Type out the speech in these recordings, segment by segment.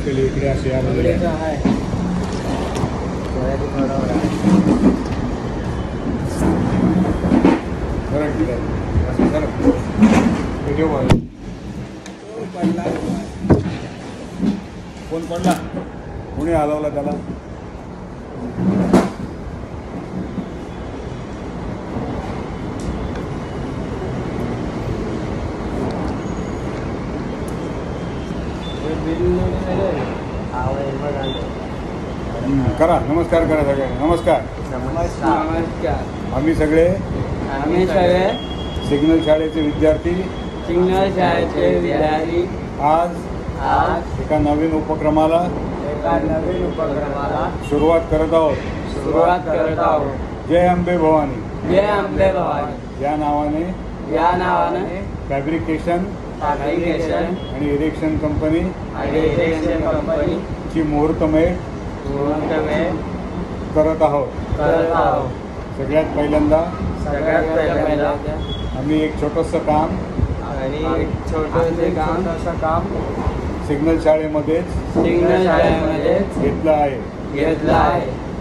केली इकडे अशी या बाजूला आहे सरक तिकडे असं सरक व्हिडिओ पडला कोण पडला कोणी हलवला त्याला करा नमस्कार करा सगळे नमस्कार नमस्कार आम्ही सगळे सिग्नल शाळेचे विद्यार्थी आज एका नवीन उपक्रमाला सुरुवात करत आहोत जय अंबे भवानी या नावाने फॅब्रिकेशन आणि इरेक्शन कंपनी ची मुहूर्तमेढ करत आहोत सगळ्यात पहिल्यांदा आम्ही एक छोटंसं काम सिग्नल शाळेमध्येच घेतलं आहे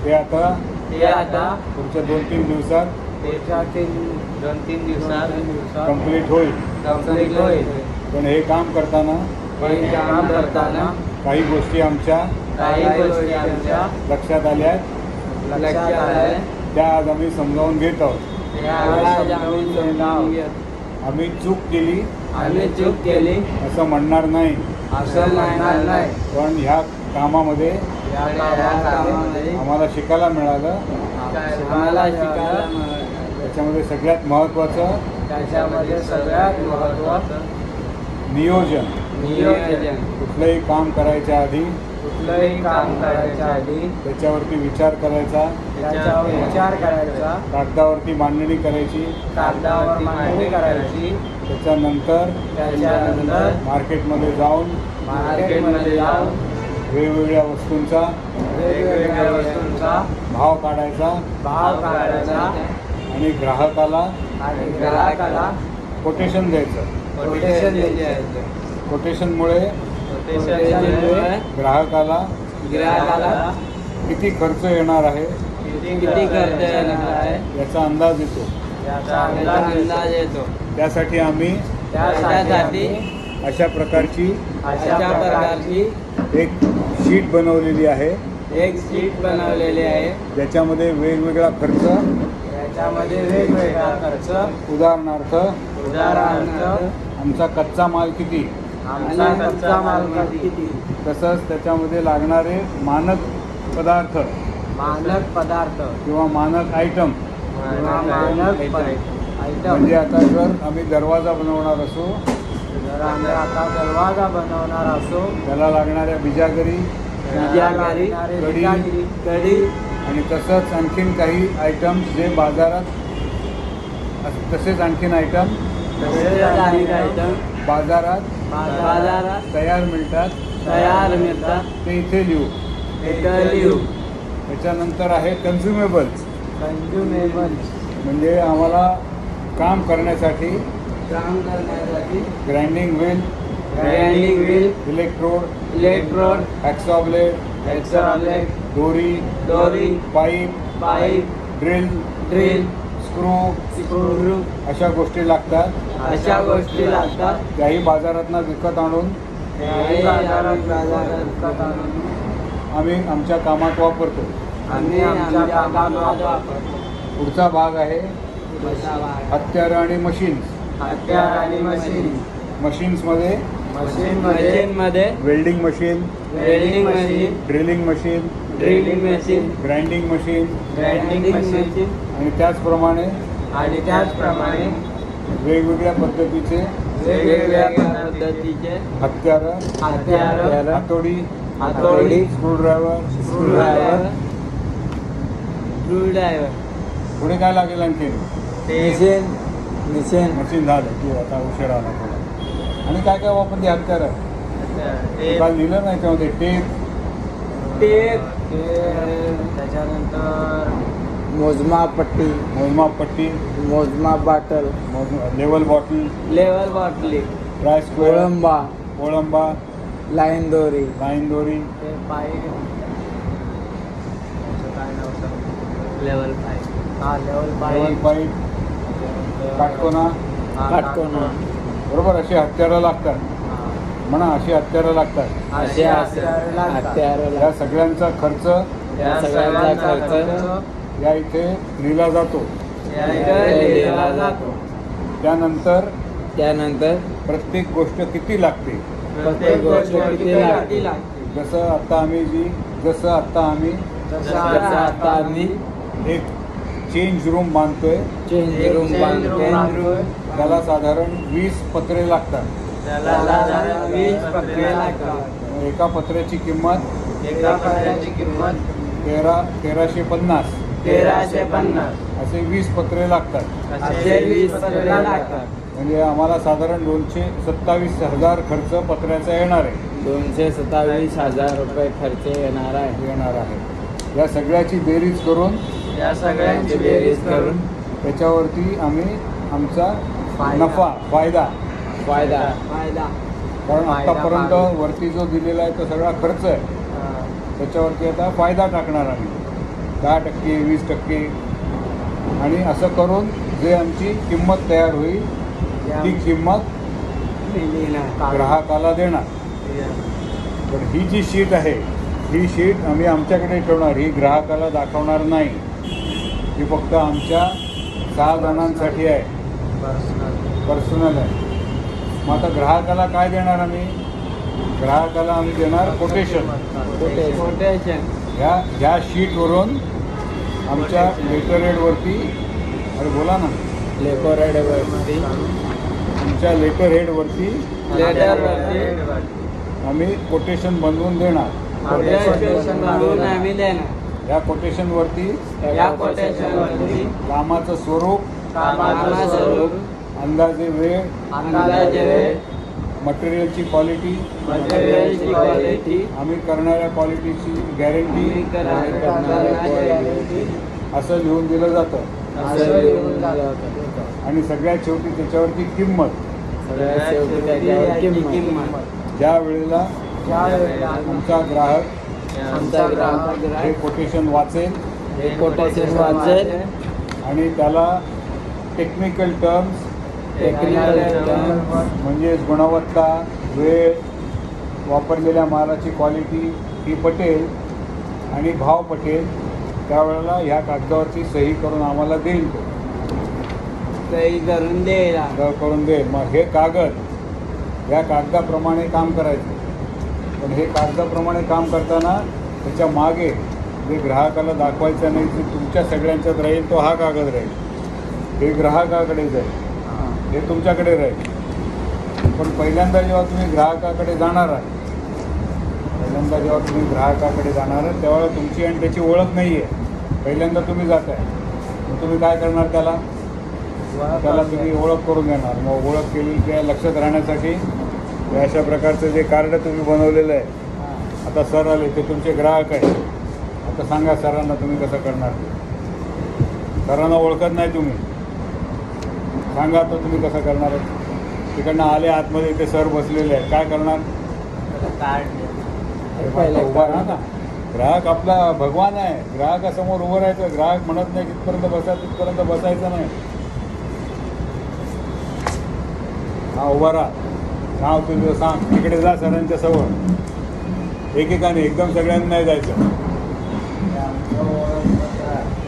ते आता पुढच्या 2-3 दिवसात कंप्लीट होईल पण हे काम करताना काही गोष्टी आमच्या लक्षात आल्या त्या आज आम्ही समजावून घेत आहोत आम्ही चूक केली असं म्हणणार नाही पण ह्या कामामध्ये आम्हाला शिकायला मिळालं त्याच्यामध्ये सगळ्यात महत्त्वाचं नियोजन कुठलंही काम करायच्या आधी त्याच्यावरती विचार करायचा कागदावरती मांडणी करायची त्याच्यानंतर मार्केटमध्ये जाऊन वेगवेगळ्या वस्तूंचा भाव काढायचा आणि ग्राहकाला कोटेशन द्यायचं कोटेशनमुळे ग्राहकाला किती खर्च येणार आहे याचा अंदाज येतो त्यासाठी आम्ही अशा प्रकारची एक शीट बनवलेली आहे ज्याच्यामध्ये वेगवेगळा खर्च उदाहरणार्थ आमचा कच्चा माल किती तसंच त्याच्यामध्ये लागणारे मानक पदार्थ किंवा मानक आयटम म्हणजे आता जर आम्ही दरवाजा बनवणार असो त्याला लागणाऱ्या बिजागरी कडी आणि तसंच आणखीन काही आयटम्स जे बाजारात तसेच आणखीन आयटम बाजारात तयार मिळतात ते इथे लिहू त्याच्यानंतर आहे कन्झ्युमेबल्स म्हणजे आम्हाला काम करण्यासाठी ग्राइंडिंग व्हील इलेक्ट्रोड हॅक्सॉ ब्लेड दोरी पाईप ड्रिल स्क्रू अशा गोष्टी लागतात त्याही बाजारातनं विकत आणून आम्ही आमच्या कामात वापरतो पुढचा भाग आहे हत्यारं आणि मशीन्समध्ये welding machine drilling machine grinding machine आणि त्याचप्रमाणे वेगवेगळ्या पद्धतीचे हत्यारं हातोडी स्क्रूड्रायव्हर पुढे काय लागेल आणखी मशीन झालं की आता उशीर आला थोडा आणि काय काय वापरते हत्यारं काल लिहिलं नाही त्यामध्ये टेप त्याच्यानंतर मोजमाप पट्टी मोजमाप bottle level bottle try square कोळंबा लाईन दोरी. लाईन दोरी, ते पाईप. काय नाव? Level pipe. हा लेवल लेवल पाईप. पाईप, काटकोना. काटकोना. बरोबर, अशी हत्यारं लागतात. म्हणा, अशी हत्यारं लागतात. असे हत्यारं. या सगळ्यांचा खर्च या सगळ्यांचा खर्च या इथे लिहिला जातो. लिहिला जातो. त्यानंतर प्रत्येक गोष्ट किती लागते, प्रत्येक गोष्ट किती लागते. जसं आता आम्ही एक चेंज रूम बांधतोय. चेंज रूम बांधतोय. त्याला साधारण 20 पत्रे लागतात. त्याला 20 पत्रे लागतात. एका पत्र्याची किंमत 1350. असे 20 पत्रे लागतात. असे 20 पत्रे लागतात. म्हणजे आम्हाला साधारण 227,000 खर्च पत्र्याचा येणार आहे. 227,000 रुपये खर्च येणार आहे. या सगळ्याची बेरीज करून त्याच्यावरती आम्ही आमचा फायदा कारण आतापर्यंत वरती जो दिलेला आहे तो सगळा खर्च आहे. त्याच्यावरती आता फायदा टाकणार आम्ही 10%, 20%. आणि असं करून जे आमची किंमत तयार होईल ती किंमत ग्राहकाला देणार. पण ही जी शीट आहे, ही शीट आम्ही आमच्याकडे ठेवणार. ही ग्राहकाला दाखवणार नाही. ही फक्त आमच्या 6 जणांसाठी आहे, पर्सनल आहे. मग आता ग्राहकाला काय देणार आम्ही? ग्राहकाला आम्ही देणार कोटेशन. ह्या शीटवरून आमच्या लेटरहेडवरती, अरे बोला ना, आमच्या लेटरहेडवरती आम्ही कोटेशन बनवून देणार. या कोटेशनवरती कामाचं स्वरूप, अंदाजे वेळ, मटेरियलची क्वालिटी, आम्ही करणाऱ्या क्वालिटीची गॅरंटी असं लिहून दिलं जातं. आणि सगळ्यात शेवटी त्याच्यावरती किंमत. ज्या वेळेला आमचा ग्राहक हे कोटेशन वाचेल आणि त्याला टेक्निकल टर्म्स म्हणजे गुणवत्ता, वेळ, वापरलेल्या मालाची क्वालिटी ही पटेल आणि भाव पटेल, त्यावेळेला ह्या कागदावरची सही करून आम्हाला देईल. तो सही करून देईल. मग हे कागद, या कागदाप्रमाणे काम करायचं. पण हे कागदाप्रमाणे काम करताना त्याच्या मागे जे ग्राहकाला दाखवायचं नाही ते तुमच्या सगळ्यांच्यात राहील, तो हा कागद राहील. हे ग्राहकाकडे जाईल, हे तुमच्याकडे राहील. पण पहिल्यांदा जेव्हा तुम्ही ग्राहकाकडे जाणार आहात, तेव्हा तुमची आणि त्याची ओळख नाही आहे. पहिल्यांदा तुम्ही जात आहे, मग तुम्ही काय करणार? त्याला तुम्ही ओळख करून देणार. मग ओळख केली त्या लक्षात राहण्यासाठी अशा प्रकारचं जे कार्ड तुम्ही बनवलेलं आहे. आता सर आले, ते तुमचे ग्राहक आहे. आता सांगा सरांना तुम्ही कसं करणार? सरांना ओळखत नाही तुम्ही, सांगा आता तुम्ही कसं करणार? तिकडनं आले आतमध्ये, ते सर बसलेले आहे, काय करणार? उभा राहा ना. ग्राहक आपला भगवान आहे. ग्राहकासमोर उभं राहायचं. ग्राहक म्हणत नाही तिथपर्यंत बसा, तिथपर्यंत बसायचं नाही. हा उभा राहा. नाव तुझं सांग. तिकडे जा सरांच्या समोर. एकेकाने, एकदम सगळ्यांना नाही जायचं.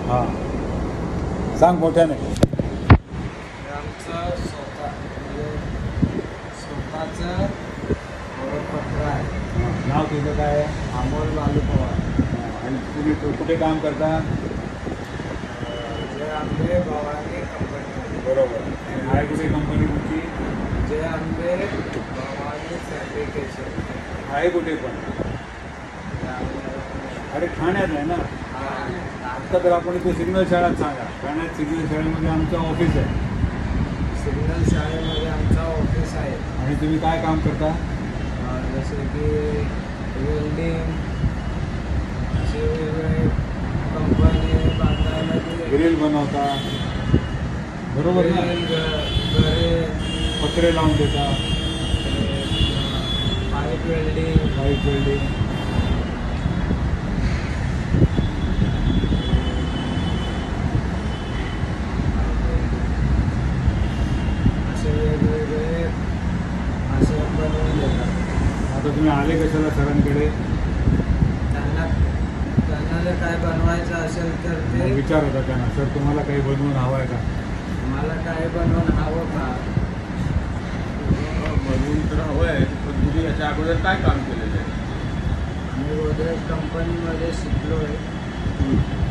हां, सांग मोठ्याने. आमचं स्वतःचं ओळखपत्र आहे. नाव तुझं काय आहे? अमोल बालू पवार. आणि तुम्ही कुठे काम करता? जय आंबे भवानी कंपनी. बरोबर. आहे कुठे कंपनी तुमची? जय आंबे भवानी फॅब्रिकेशन. आहे कुठे पण? अरे ठाण्यात आहे ना. आता तर आपण इथे सिग्नल शाळेत सांगा. ठाण्यात सिग्नल शाळेमध्ये आमचं ऑफिस आहे. सिग्नल शाळेमध्ये आमचा ऑफिस आहे. आणि तुम्ही काय काम करता? जसे की वेल्डिंग, असे वेगवेगळे कंपनी बांधायला ग्रिल बनवता, बरोबर ना? घरे पत्रे लावून देता, pipe pipe welding, pipe welding, असे वेगवेगळे असे बनवून देतात. आता तुम्ही आले कशाला सरांकडे? त्यांना जर काय बनवायचं असेल तर ते विचार होता त्यांना, सर तुम्हाला काही बनवून हवं आहे का? मला काय बनवून हवं का? बनवून तर हवं आहे, पण तुम्ही याच्या अगोदर काय काम केलेलं आहे? आम्ही गोदरेज कंपनीमध्ये शिकलो आहे,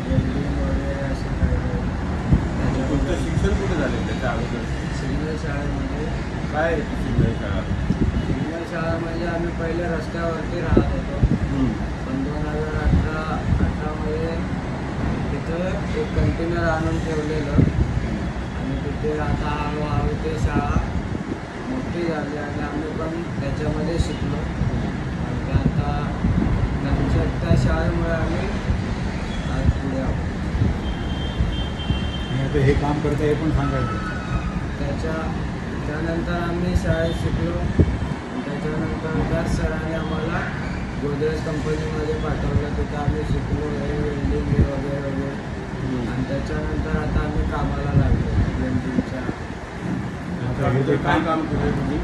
वेल्डिंग वगैरे असं काय तुमचं शिक्षण कुठे झालं त्याच्या अगोदर? सिग्नल शाळेमध्ये. काय आहे ती सिग्नल शाळा? सिग्नल शाळा म्हणजे आम्ही पहिले रस्त्यावरती राहत होतो, पण 2018मध्ये तिथं एक कंटेनर आणून ठेवलेलं आणि तिथे आता हळूहळू ते शाळा मोठी झाली आणि आम्ही पण त्याच्यामध्ये शिकलो. आणि ते आता त्या शाळेमुळे आम्ही आज पुढे आहोत. आणि आता हे काम करता हे पण सांगायचं. त्यानंतर आम्ही शाळेत शिकलो आणि त्याच्यानंतर त्याच सरांनी आम्हाला गोदरेज कंपनीमध्ये पाठवलं. तिथं आम्ही शिकलो हे वेल्डिंग हे वगैरे वगैरे आणि त्याच्यानंतर आता आम्ही कामाला लागलो वेल्डिंगच्या. आता हे जे काय काम केलं तुम्ही?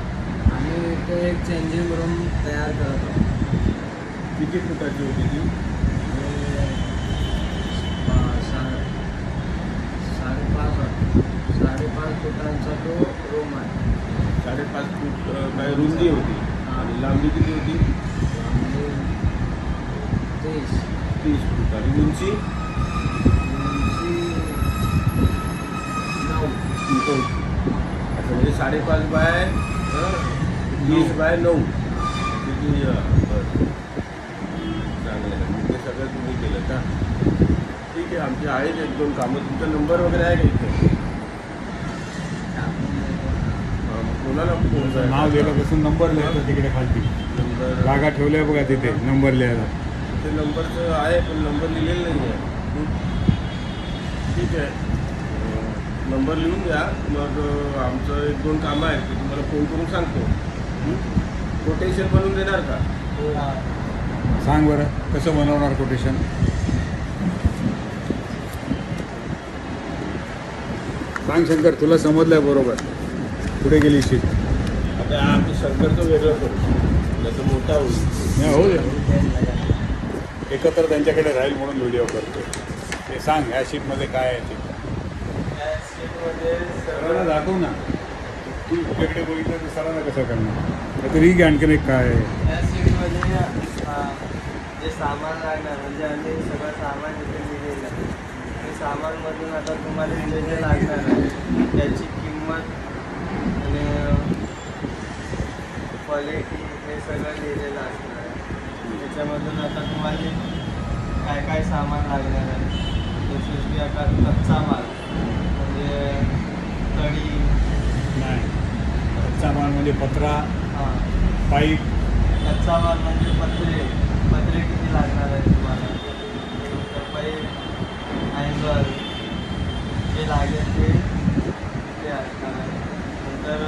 आम्ही इथे एक चेंजिंग रूम तयार करत आहोत. किती फुटाची होती ती? हे 5.5 फुटांचा तो रूम आहे. 5.5 फूट काय रुंदी होती आणि लांबी किती होती? आणि 30 फूट आणि उंची? उंची 9. अच्छा, म्हणजे 5.5 बाय 30 बाय 9. किती? बरं, चांगलं आहे. म्हणजे सगळं तुम्ही केलं का? ठीक आहे, आमचे आहेत 1-2 कामं. तुमचा नंबर वगैरे आहे का इथे? कोणाला फोन तुमचं नाव गेल्यापासून नंबर लिहायचा तिकडे खालती नंबर जागा ठेवल्या बघा तिथे नंबर लिहायला. ते नंबरचं आहे पण नंबर लिहिलेला नाही आहे. ठीक आहे, नंबर लिहून द्या. मग आमचं 1-2 कामं आहेत ते तुम्हाला फोन करून सांगतो. कोटेशन बनवून देणार का? सांग बरं कसं बनवणार कोटेशन? सांग शंकर, तुला समजलंय बरोबर. पुढे गेली शीट आता आमचं शंकरचं वेगळं करू, त्याचं मोठा होईल. नाही होऊ दे, एकत्र त्यांच्याकडे राहील म्हणून व्हिडिओ करतो. ते सांग ह्या शीटमध्ये काय आहे ते या सीटमध्ये सरांना दाखव ना. तू तुझ्याकडे बघितलं तर सरांना कसं करणार? तरी की आणखीन एक काय आहे? या सीटमध्ये जे सामान लागणार म्हणजे आम्ही सगळं सामान इथे लिहिलेलं आहे. ते सामानमधून आता तुम्हाला जे जे लागणार आहे त्याची किंमत आणि क्वालिटी हे सगळं लिहिलेलं असणार आहे. त्याच्यामधून आता तुम्हाला काय काय सामान लागणार आहे जसं की आता कच्चा माल म्हणजे कढी, नाही, कच्चा माल म्हणजे पत्रा, हां पाईप. कच्चा माल म्हणजे पत्रे किती लागणार आहे तुम्हाला, तर पाईप, अँगल जे लागेल ते असणार आहे. नंतर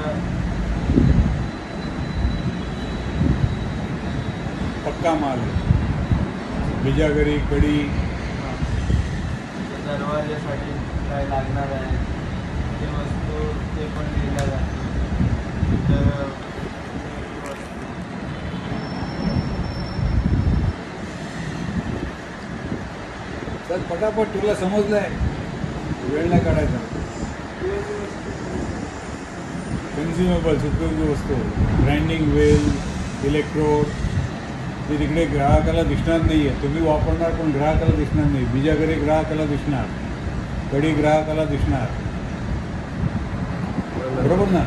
पक्का माल, बिजागरी, कडी, दरवाजासाठी काय लागणार आहे ते वस्तू ते पण लिहिल्या जाते. तर चल पटापट, तुला समजलंय, वेळ नाही काढायचा. कन्झ्युमेबल्स, उपयोगी वस्तू, ग्राइंडिंग वेल, इलेक्ट्रोड, ते तिकडे ग्राहकाला दिसणार नाही आहे. तुम्ही वापरणार पण ग्राहकाला दिसणार नाही. बिजागरी ग्राहकाला दिसणार, कडी ग्राहकाला दिसणार, बरोबर ना?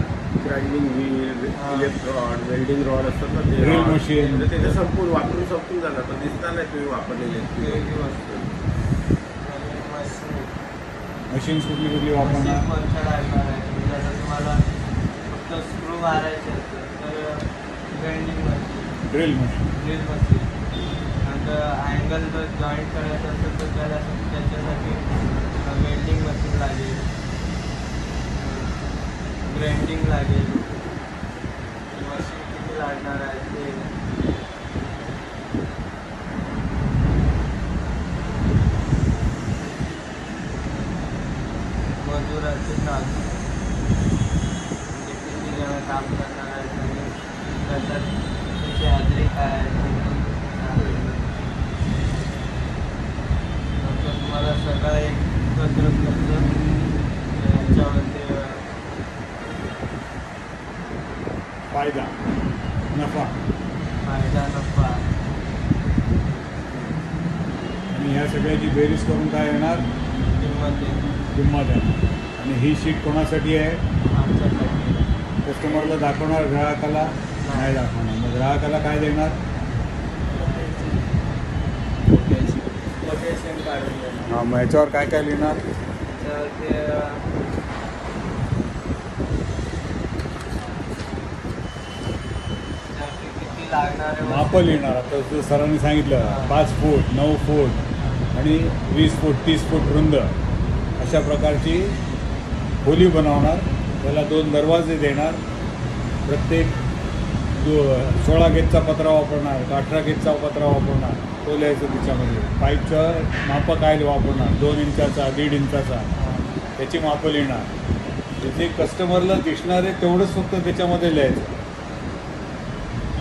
Grinding wheel, electrode, welding rod असतात ना ते ड्रिल rod. मशीन. म्हणजे त्याचं संपून वापरून संपून जाणार, पण दिसणार नाही तुम्ही वापरलेले उपयोगी वस्तू मशीन्स कुठली कुठली वापरणार? कोणत्या लागणार आहे म्हणजे आता तुम्हाला फक्त स्क्रू मारायचे असेल तर grinding machine, drill machine. Drill machine. नंतर अँगल जर जॉईंट करायचं असेल तर त्याच्यासाठी वेल्डिंग मशीन लागेल, ग्राइंडिंग लागेल. मशीन किती लागणार आहे ते नंतर तुमची हाजरी काय आहे ते पण सांगेल. नंतर तुम्हाला सगळं एकत्र खर्च याच्यावरती फायदा नफा फायदा नफा आणि ह्या सगळ्याची बेरीज करून काय येणार किंमत किंमत आहे. आणि ही शीट कोणासाठी आहे आमच्यासाठी कस्टमरला दाखवणार ग्राहकाला नाही दाखवणार. मग ग्राहकाला काय देणार लोकेशन काढून देणार. हां मग ह्याच्यावर काय काय लिहिणार तर ते किती लागणार आहे मापं लिहिणार. आता जसं सरांनी सांगितलं 5 फूट 9 फूट आणि 20 फूट 30 फूट रुंद अशा प्रकारची खोली बनवणार. त्याला 2 दरवाजे देणार. प्रत्येक 16 गेजचा पत्रा वापरणार का 18 गेजचा पत्रा वापरणार तो लिहायचं त्याच्यामध्ये. पाईपचं मापं काय वापरणार 2 इंचाचा 1.5 इंचाचा त्याची मापं लिहिणार. जे कस्टमरला दिसणार आहे तेवढंच फक्त त्याच्यामध्ये लिहायचं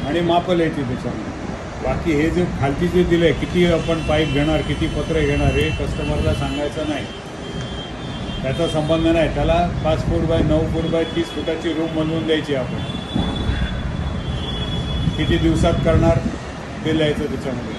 आणि मापं लिहायची त्याच्यामध्ये. बाकी हे जे खालती जे दिलं आहे किती आपण पाईप घेणार किती पत्रे घेणार हे कस्टमरला सांगायचं नाही. त्याचा संबंध नाही. त्याला 5 foot by 9 foot by 30 फुटाची room बनवून द्यायची आपण. किती दिवसात करणार ते लिहायचं त्याच्यामध्ये.